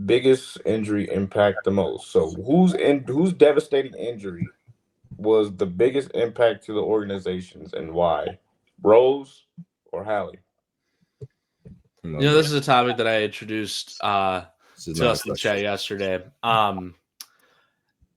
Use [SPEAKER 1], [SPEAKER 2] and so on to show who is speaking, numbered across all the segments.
[SPEAKER 1] biggest injury impact the most? So whose devastating injury was the biggest impact to the organizations and why? Rose or Hallie?
[SPEAKER 2] Come
[SPEAKER 3] You
[SPEAKER 2] on,
[SPEAKER 3] know,
[SPEAKER 2] man.
[SPEAKER 3] this is a topic that I introduced
[SPEAKER 2] This is
[SPEAKER 3] to
[SPEAKER 2] not a
[SPEAKER 3] us in the chat
[SPEAKER 2] question.
[SPEAKER 3] yesterday.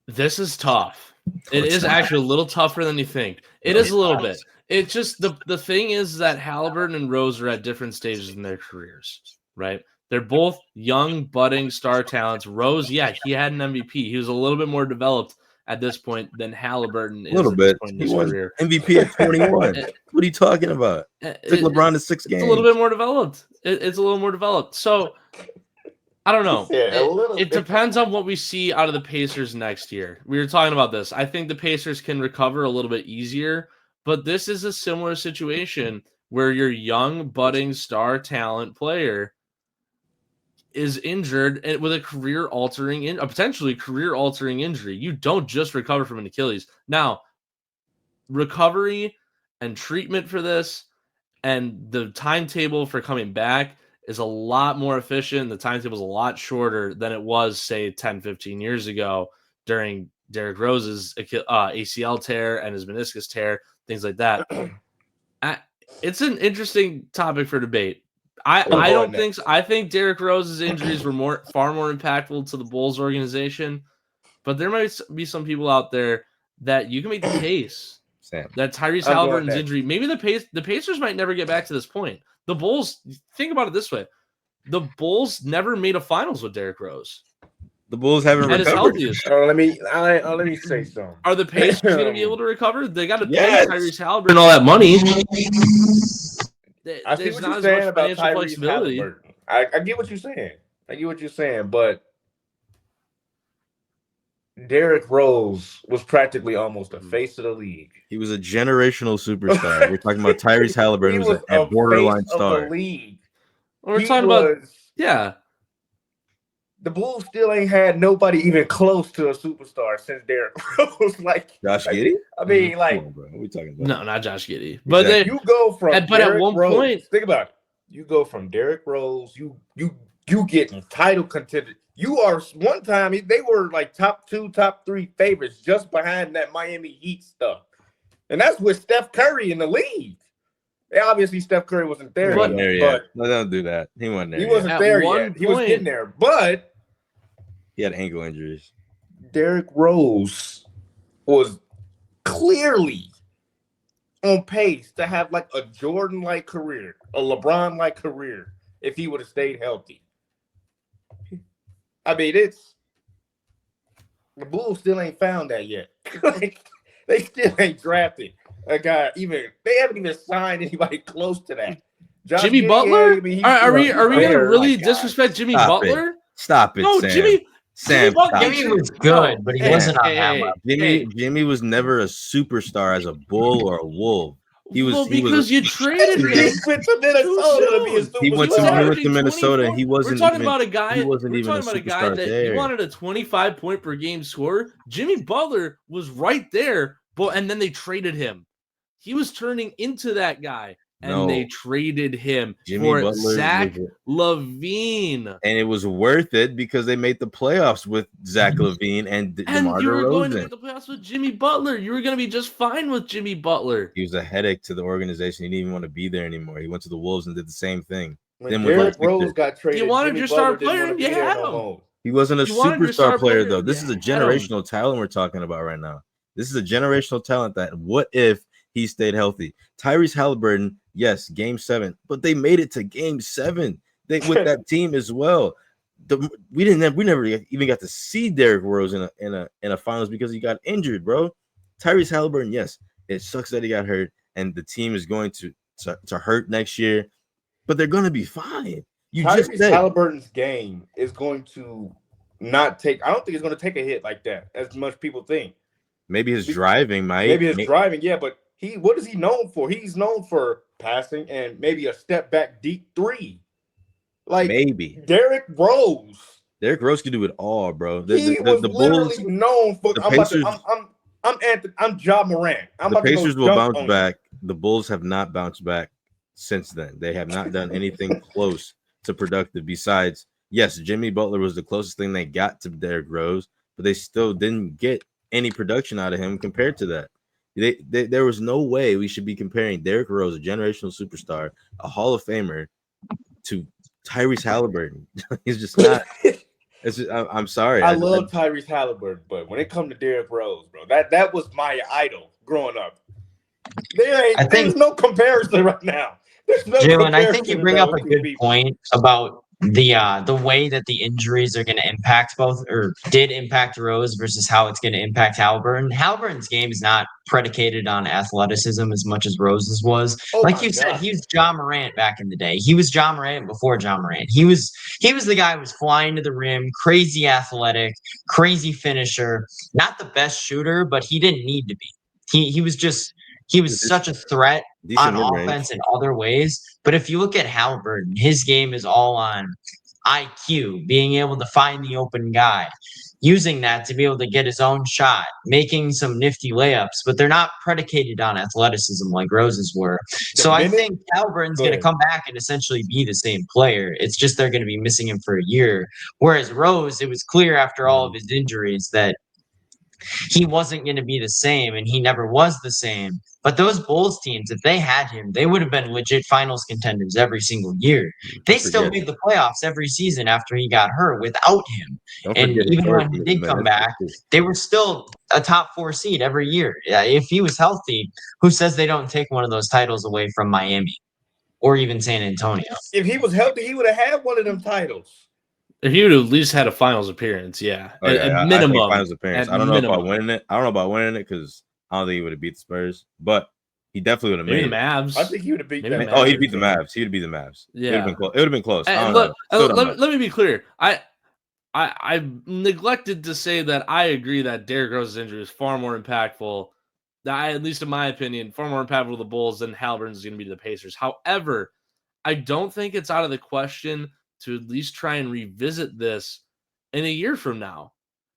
[SPEAKER 3] This is tough. It
[SPEAKER 2] it's
[SPEAKER 3] is
[SPEAKER 2] not.
[SPEAKER 3] actually a little tougher than you think. It
[SPEAKER 2] No,
[SPEAKER 3] is
[SPEAKER 2] it's
[SPEAKER 3] a little
[SPEAKER 2] not.
[SPEAKER 3] bit. It just the thing is that Halliburton and Rose are at different stages in their careers, right? They're both young, budding star talents. Rose, yeah, he had an MVP. He was a little bit more developed at this point than Halliburton
[SPEAKER 2] A
[SPEAKER 3] is
[SPEAKER 2] little
[SPEAKER 3] at this
[SPEAKER 2] bit.
[SPEAKER 3] point in
[SPEAKER 2] He
[SPEAKER 3] his
[SPEAKER 2] won
[SPEAKER 3] career.
[SPEAKER 2] MVP at 21.
[SPEAKER 3] It-
[SPEAKER 2] What are you talking about? Took
[SPEAKER 3] it-
[SPEAKER 2] LeBron to 6
[SPEAKER 3] it's a little
[SPEAKER 2] games.
[SPEAKER 3] bit more developed. It's a little more developed. So I don't
[SPEAKER 1] He
[SPEAKER 3] know.
[SPEAKER 1] said a little
[SPEAKER 3] It
[SPEAKER 1] bit.
[SPEAKER 3] depends on what we see out of the Pacers next year. We were talking about this. I think the Pacers can recover a little bit easier, but this is a similar situation where your young, budding star talent player is injured with a a potentially career-altering injury. You don't just recover from an Achilles. Now, recovery and treatment for this and the timetable for coming back is a lot more efficient. The timetable is a lot shorter than it was, say, 10, 15 years ago during Derrick Rose's ACL tear and his meniscus tear, things like that. It's an interesting topic for debate. I
[SPEAKER 1] going
[SPEAKER 3] don't think
[SPEAKER 1] next?
[SPEAKER 3] so. I think Derrick Rose's injuries were far more impactful to the Bulls organization, but there might be some people out there that you can make the case
[SPEAKER 2] Sam.
[SPEAKER 3] that Tyrese
[SPEAKER 1] I'm going
[SPEAKER 3] Halliburton's
[SPEAKER 1] next.
[SPEAKER 3] injury, maybe the Pacers might never get back to this point. The Bulls, think about it this way: the Bulls never made a finals with Derrick Rose
[SPEAKER 2] The Bulls haven't
[SPEAKER 3] at his
[SPEAKER 2] recovered.
[SPEAKER 3] healthiest.
[SPEAKER 1] Let me say something.
[SPEAKER 3] Are the Pacers going to be able to recover? They got to pay
[SPEAKER 2] Yes.
[SPEAKER 3] Tyrese Halliburton all that money.
[SPEAKER 1] I see
[SPEAKER 3] There's
[SPEAKER 1] what
[SPEAKER 3] not
[SPEAKER 1] you're
[SPEAKER 3] as
[SPEAKER 1] saying
[SPEAKER 3] much
[SPEAKER 1] about
[SPEAKER 3] financial
[SPEAKER 1] Tyrese
[SPEAKER 3] flexibility.
[SPEAKER 1] Halliburton. I get what you're saying. I get what you're saying, but Derrick Rose was practically almost the face of the league.
[SPEAKER 2] He was a generational superstar. We're talking about Tyrese Halliburton,
[SPEAKER 1] He
[SPEAKER 2] who's
[SPEAKER 1] was
[SPEAKER 2] a
[SPEAKER 1] a
[SPEAKER 2] borderline
[SPEAKER 1] face of the
[SPEAKER 2] star.
[SPEAKER 1] league.
[SPEAKER 3] We're
[SPEAKER 1] He
[SPEAKER 3] talking about,
[SPEAKER 1] was.
[SPEAKER 3] yeah.
[SPEAKER 1] The Bulls still ain't had nobody even close to a superstar since Derrick Rose.
[SPEAKER 2] Josh Giddey?
[SPEAKER 1] I mean,
[SPEAKER 2] Come
[SPEAKER 1] like
[SPEAKER 2] on, bro. What are we talking about?
[SPEAKER 3] No, not Josh Giddey. But
[SPEAKER 2] Exactly.
[SPEAKER 1] you go from
[SPEAKER 3] but at
[SPEAKER 1] Derrick
[SPEAKER 3] one
[SPEAKER 1] Rose.
[SPEAKER 3] point,
[SPEAKER 1] Think about it. You go from Derrick Rose. You getting title contender. You are one time they were like top 2, top 3 favorites just behind that Miami Heat stuff, and that's with Steph Curry in the league. Obviously, Steph Curry wasn't there,
[SPEAKER 2] He wasn't there
[SPEAKER 1] but
[SPEAKER 2] yet. No, don't do that. He wasn't there
[SPEAKER 1] he
[SPEAKER 2] yet.
[SPEAKER 1] wasn't
[SPEAKER 3] At
[SPEAKER 1] there
[SPEAKER 3] one
[SPEAKER 1] yet. He was
[SPEAKER 3] point-
[SPEAKER 1] getting there, but
[SPEAKER 2] He had ankle injuries.
[SPEAKER 1] Derrick Rose was clearly on pace to have like a Jordan-like career, a LeBron-like career, if he would have stayed healthy. I mean, the Bulls still ain't found that yet. Like, they still ain't drafted a guy. They haven't even signed anybody close to that. Josh
[SPEAKER 3] Jimmy
[SPEAKER 1] Giddey,
[SPEAKER 3] Butler?
[SPEAKER 1] I mean, he's
[SPEAKER 3] Are we
[SPEAKER 1] still
[SPEAKER 3] going to
[SPEAKER 1] there.
[SPEAKER 3] really
[SPEAKER 1] My God.
[SPEAKER 3] disrespect Jimmy
[SPEAKER 2] Stop
[SPEAKER 3] Butler?
[SPEAKER 2] Stop it,
[SPEAKER 3] No,
[SPEAKER 2] Sam.
[SPEAKER 3] Jimmy Butler.
[SPEAKER 2] stop.
[SPEAKER 4] Jimmy was good, but he wasn't on that level.
[SPEAKER 2] Jimmy was never a superstar as a Bull or a Wolf.
[SPEAKER 3] Because you traded him.
[SPEAKER 1] He went to Minnesota to be a superstar.
[SPEAKER 2] He went to Minnesota. And he wasn't.
[SPEAKER 3] We're talking about a guy.
[SPEAKER 2] He wasn't
[SPEAKER 3] We're
[SPEAKER 2] even
[SPEAKER 3] talking
[SPEAKER 2] a
[SPEAKER 3] about a guy
[SPEAKER 2] superstar
[SPEAKER 3] that
[SPEAKER 2] there.
[SPEAKER 3] you wanted a 25 point per game scorer. Jimmy Butler was right there, but and then they traded him. He was turning into that guy, and they traded him for
[SPEAKER 2] Butler
[SPEAKER 3] Zach LaVine.
[SPEAKER 2] And it was worth it because they made the playoffs with Zach LaVine and DeMar
[SPEAKER 3] you were
[SPEAKER 2] DeRozan.
[SPEAKER 3] going to make the playoffs with Jimmy Butler. You were going to be just fine with Jimmy Butler.
[SPEAKER 2] He was a headache to the organization. He didn't even want to be there anymore. He went to the Wolves and did the same thing.
[SPEAKER 1] When Derrick Rose got traded,
[SPEAKER 3] you wanted
[SPEAKER 1] Jimmy
[SPEAKER 3] your star
[SPEAKER 1] Butler
[SPEAKER 3] player,
[SPEAKER 1] didn't
[SPEAKER 3] you
[SPEAKER 1] want to be there
[SPEAKER 3] had
[SPEAKER 1] no
[SPEAKER 3] him.
[SPEAKER 1] more.
[SPEAKER 2] He wasn't a
[SPEAKER 3] You wanted your
[SPEAKER 2] superstar
[SPEAKER 3] star
[SPEAKER 2] player,
[SPEAKER 3] player,
[SPEAKER 2] though. This
[SPEAKER 3] you
[SPEAKER 2] is a
[SPEAKER 3] had him.
[SPEAKER 2] generational talent we're talking about right now. This is a generational talent that what if he stayed healthy? Tyrese Halliburton, yes, game 7, but they made it to game 7 with that team as well. We never even got to see Derrick Rose in a finals because he got injured, bro. Tyrese Halliburton, yes, it sucks that he got hurt, and the team is going to hurt next year, but they're going to be fine.
[SPEAKER 1] Tyrese Halliburton's game is going to not take. I don't think it's going to take a hit like that as much people think.
[SPEAKER 2] Maybe his driving might.
[SPEAKER 1] Maybe his driving, yeah, but what is he known for? He's known for passing and maybe a step back deep 3. Like
[SPEAKER 2] maybe
[SPEAKER 1] Derrick Rose.
[SPEAKER 2] Derrick Rose can do it all, bro.
[SPEAKER 1] He was literally known for. I'm Ja Morant.
[SPEAKER 2] The Pacers will bounce back. The Bulls have not bounced back since then. They have not done anything close to productive besides yes, Jimmy Butler was the closest thing they got to Derrick Rose, but they still didn't get any production out of him compared to that. There was no way we should be comparing Derrick Rose, a generational superstar, a Hall of Famer, to Tyrese Halliburton. He's just not. I'm sorry.
[SPEAKER 1] I love Tyrese Halliburton, but when it comes to Derrick Rose, bro, that was my idol growing up. There's no comparison right now. There's no
[SPEAKER 4] Jalen, I think you
[SPEAKER 1] comparison
[SPEAKER 4] bring
[SPEAKER 1] to
[SPEAKER 4] up
[SPEAKER 1] those
[SPEAKER 4] a
[SPEAKER 1] two
[SPEAKER 4] good
[SPEAKER 1] people.
[SPEAKER 4] point about the way that the injuries are going to impact both, or did impact Rose versus how it's going to impact Halliburton. Halliburton's game is not predicated on athleticism as much as Rose's was.
[SPEAKER 1] Oh
[SPEAKER 4] Like
[SPEAKER 1] my
[SPEAKER 4] you said,
[SPEAKER 1] God.
[SPEAKER 4] he was John Morant back in the day. He was John Morant before John Morant. He was the guy who was flying to the rim, crazy athletic, crazy finisher, not the best shooter, but he didn't need to be. He was such a threat on offense in other ways. But if you look at Halliburton, his game is all on IQ, being able to find the open guy, using that to be able to get his own shot, making some nifty layups, but they're not predicated on athleticism like Rose's were. So I think Halliburton's going to come back and essentially be the same player. It's just they're going to be missing him for a year. Whereas Rose, it was clear after all of his injuries that he wasn't going to be the same, and he never was the same. But those Bulls teams, if they had him, they would have been legit finals contenders every single year. They still made the playoffs every season after he got hurt without him. And even when he did come back, they were still a top 4 seed every year. If he was healthy, who says they don't take one of those titles away from Miami or even San Antonio?
[SPEAKER 1] If he was healthy, he would have had one of them titles.
[SPEAKER 3] If he would have at least had a finals appearance, yeah.
[SPEAKER 2] Oh, yeah,
[SPEAKER 3] at minimum.
[SPEAKER 2] finals appearance. I don't know about winning it. I don't know about winning it because I don't think he would have beat the Spurs, but he definitely would have made
[SPEAKER 3] the Mavs.
[SPEAKER 1] I think he would have beat them.
[SPEAKER 2] Oh, he'd beat the Mavs. He would beat the Mavs.
[SPEAKER 3] Yeah.
[SPEAKER 2] It would have been close.
[SPEAKER 3] Let me be clear. I neglected to say that I agree that Derrick Rose's injury is far more impactful, at least in my opinion, far more impactful to the Bulls than Halliburton's going to be to the Pacers. However, I don't think it's out of the question to at least try and revisit this in a year from now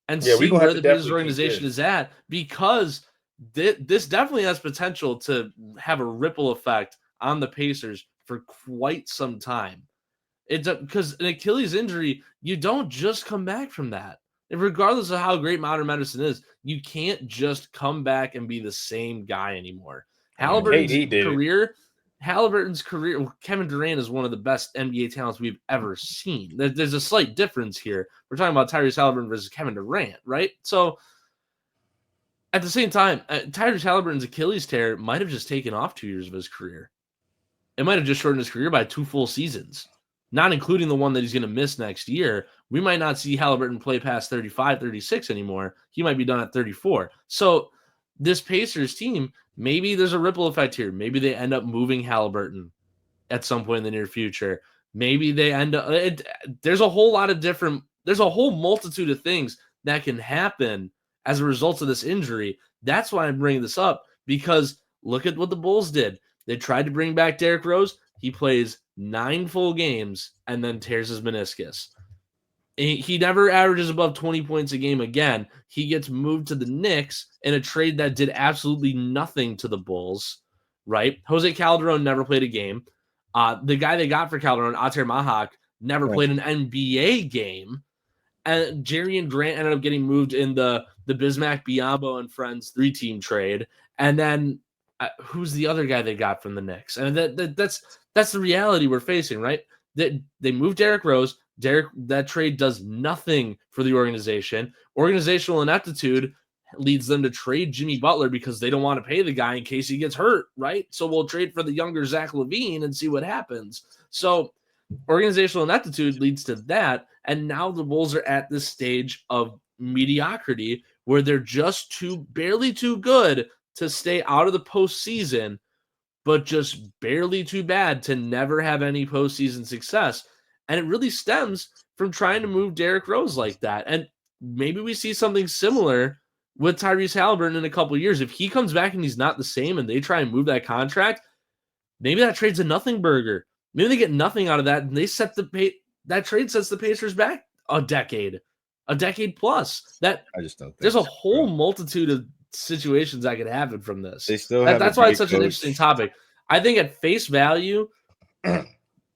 [SPEAKER 3] and see where the Pacers organization is at, because this definitely has potential to have a ripple effect on the Pacers for quite some time. It's because an Achilles injury, you don't just come back from that. And regardless of how great modern medicine is, you can't just come back and be the same guy anymore. Halliburton's career, Kevin Durant is one of the best NBA talents we've ever seen. There's a slight difference here. We're talking about Tyrese Halliburton versus Kevin Durant, right? So at the same time, Tyrese Halliburton's Achilles tear might have just taken off 2 years of his career. It might have just shortened his career by 2 full seasons, not including the one that he's going to miss next year. We might not see Halliburton play past 35, 36 anymore. He might be done at 34. So this Pacers team, maybe there's a ripple effect here. Maybe they end up moving Halliburton at some point in the near future. Maybe they end up there's a whole multitude of things that can happen as a result of this injury. That's why I'm bringing this up, because look at what the Bulls did. They tried to bring back Derrick Rose. He plays 9 full games and then tears his meniscus. He never averages above 20 points a game again. He gets moved to the Knicks in a trade that did absolutely nothing to the Bulls, right? Jose Calderon never played a game. The guy they got for Calderon, Ater Mahak, never played an NBA game. And Jerry and Grant ended up getting moved in the Bismack Biyombo and Friends 3-team trade. And then who's the other guy they got from the Knicks? And that's the reality we're facing, right? They moved Derrick Rose. That trade does nothing for the organization. Organizational ineptitude leads them to trade Jimmy Butler because they don't want to pay the guy in case he gets hurt, right? So we'll trade for the younger Zach LaVine and see what happens. So organizational ineptitude leads to that, and now the Bulls are at this stage of mediocrity where they're just barely too good to stay out of the postseason, but just barely too bad to never have any postseason success. And it really stems from trying to move Derrick Rose like that. And maybe we see something similar with Tyrese Halliburton in a couple of years. If he comes back and he's not the same and they try and move that contract, maybe that trade's a nothing burger. Maybe they get nothing out of that, and they that trade sets the Pacers back a decade plus. I just don't think there's a whole multitude of situations that could happen from this. That's why it's such an interesting topic. I think at face value,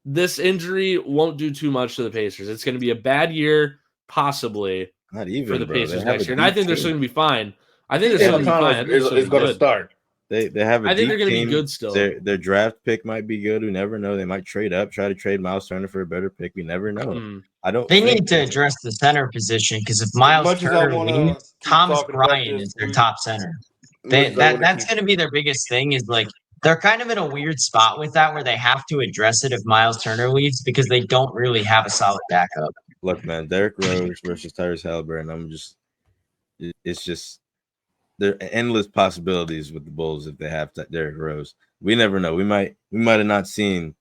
[SPEAKER 3] this injury won't do too much to the Pacers. It's going to be a bad year, possibly,
[SPEAKER 2] Not even
[SPEAKER 3] for the
[SPEAKER 2] bro. They
[SPEAKER 3] Pacers
[SPEAKER 2] have
[SPEAKER 3] next
[SPEAKER 2] a
[SPEAKER 3] year. And I
[SPEAKER 2] deep
[SPEAKER 3] think they're
[SPEAKER 2] team.
[SPEAKER 3] still going to be fine. I think they're still going to be fine. I think they're still
[SPEAKER 1] is going to
[SPEAKER 3] good.
[SPEAKER 1] start.
[SPEAKER 2] They have a
[SPEAKER 3] I think
[SPEAKER 2] deep
[SPEAKER 3] they're going to be
[SPEAKER 2] team.
[SPEAKER 3] good still.
[SPEAKER 2] Their draft pick might be good. We never know. They might trade up, try to trade Miles Turner for a better pick. We never know. I don't.
[SPEAKER 4] They
[SPEAKER 2] think
[SPEAKER 4] need to
[SPEAKER 2] that-
[SPEAKER 4] address the center position because if
[SPEAKER 1] As
[SPEAKER 4] Miles
[SPEAKER 1] much as I
[SPEAKER 4] Turner
[SPEAKER 1] want to
[SPEAKER 4] leaves,
[SPEAKER 1] keep
[SPEAKER 4] Thomas
[SPEAKER 1] talking about
[SPEAKER 4] Bryant
[SPEAKER 1] this,
[SPEAKER 4] is their top center.
[SPEAKER 1] much as I wanna
[SPEAKER 4] That's
[SPEAKER 1] keep-
[SPEAKER 4] going to be their biggest thing. Is like they're kind of in a weird spot with that, where they have to address it if Miles Turner leaves because they don't really have a solid backup.
[SPEAKER 2] Look, man, Derrick Rose versus Tyrese Halliburton. It's just there are endless possibilities with the Bulls if they have Derrick Rose. We never know. We might have seen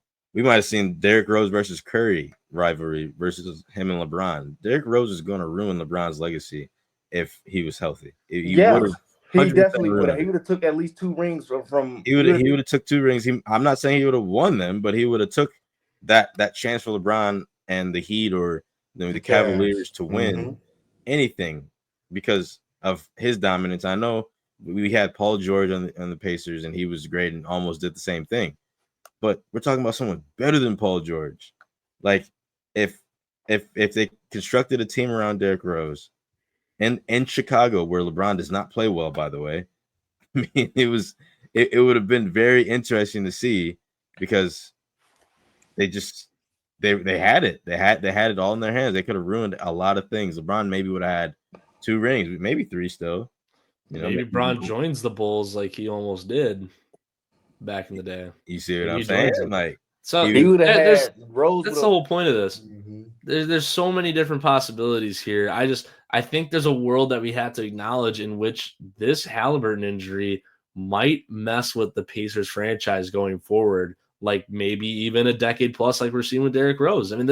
[SPEAKER 2] Derrick Rose versus Curry rivalry versus him and LeBron. Derrick Rose is going to ruin LeBron's legacy if he was healthy. He
[SPEAKER 1] definitely would
[SPEAKER 2] ruined
[SPEAKER 1] have. He would have took at least 2 rings from.
[SPEAKER 2] He would have took 2 rings. I'm not saying he would have won them, but he would have took that chance for LeBron and the Heat or the Cavaliers to win anything because of his dominance. I know we had Paul George on the Pacers, and he was great and almost did the same thing. But we're talking about someone better than Paul George. Like if they constructed a team around Derrick Rose, and in Chicago, where LeBron does not play well, by the way, I mean, it would have been very interesting to see because they had it. They had it all in their hands. They could have ruined a lot of things. LeBron maybe would have had 2 rings, maybe 3 still.
[SPEAKER 3] Maybe Bron joins the Bulls like he almost did back in the day.
[SPEAKER 2] You see what
[SPEAKER 3] Maybe
[SPEAKER 2] I'm saying?
[SPEAKER 3] them.
[SPEAKER 2] Like
[SPEAKER 3] So
[SPEAKER 1] He would have had Rose.
[SPEAKER 3] that's the whole point of this. There's so many different possibilities here. I think there's a world that we have to acknowledge in which this Halliburton injury might mess with the Pacers franchise going forward, like maybe even a decade plus, like we're seeing with Derrick Rose. I mean,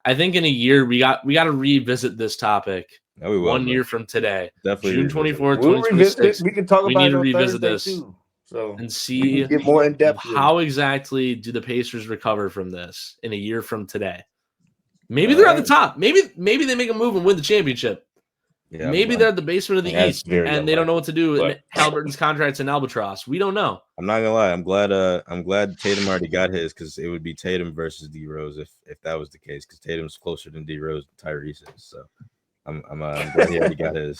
[SPEAKER 3] I think in a year we got to revisit this topic.
[SPEAKER 2] we will,
[SPEAKER 3] 1 year from today,
[SPEAKER 2] definitely
[SPEAKER 3] June 24th,
[SPEAKER 1] We'll
[SPEAKER 3] 2026.
[SPEAKER 1] revisit it. We can talk
[SPEAKER 3] We
[SPEAKER 1] about
[SPEAKER 3] need
[SPEAKER 1] it
[SPEAKER 3] to
[SPEAKER 1] on
[SPEAKER 3] revisit
[SPEAKER 1] Thursday
[SPEAKER 3] this
[SPEAKER 1] too. So
[SPEAKER 3] and see
[SPEAKER 1] get more in depth.
[SPEAKER 3] how exactly do the Pacers recover from this in a year from today. Maybe they're at the top. Maybe they make a move and win the championship.
[SPEAKER 2] Yeah,
[SPEAKER 3] Maybe they're at the basement of the
[SPEAKER 1] That's
[SPEAKER 3] East
[SPEAKER 1] very
[SPEAKER 3] and they don't know what to do.
[SPEAKER 1] unlikely,
[SPEAKER 3] And Halliburton's contract's an albatross. We don't know.
[SPEAKER 2] I'm not gonna lie. I'm glad Tatum already got his because it would be Tatum versus D Rose if that was the case because Tatum's closer than D Rose and Tyrese is. So I'm glad he already got his.